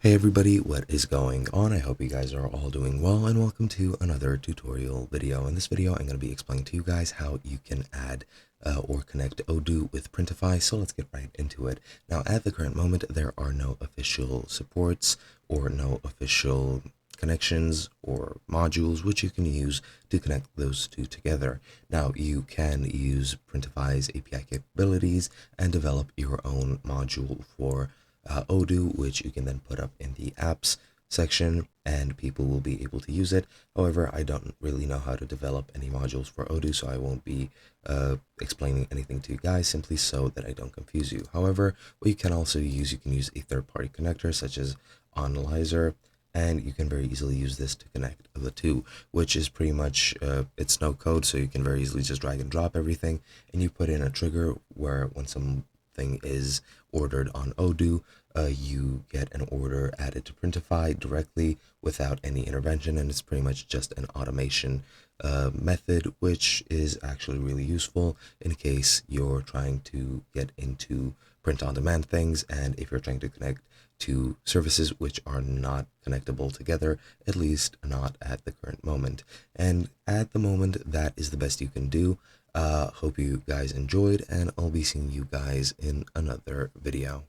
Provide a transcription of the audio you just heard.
Hey everybody, what is going on? I hope you guys are all doing well, and welcome to another tutorial video. In this video, I'm going to be explaining to you guys how you can add or connect Odoo with Printify, so let's get right into it. Now, at the current moment, there are no official supports or no official connections or modules which you can use to connect those two together. Now, you can use Printify's API capabilities and develop your own module for Odoo, which you can then put up in the apps section and people will be able to use it. However, I don't really know how to develop any modules for Odoo, so I won't be explaining anything to you guys, simply so that I don't confuse you. However, what you can also use, you can use a third-party connector such as Analyzer, and you can very easily use this to connect the two, which is pretty much it's no code, so you can very easily just drag and drop everything, and you put in a trigger where when something is ordered on Odoo, you get an order added to Printify directly without any intervention, and it's pretty much just an automation method, which is actually really useful in case you're trying to get into print-on-demand things, and if you're trying to connect to services which are not connectable together, at least not at the current moment. And at the moment, that is the best you can do. Hope you guys enjoyed, and I'll be seeing you guys in another video.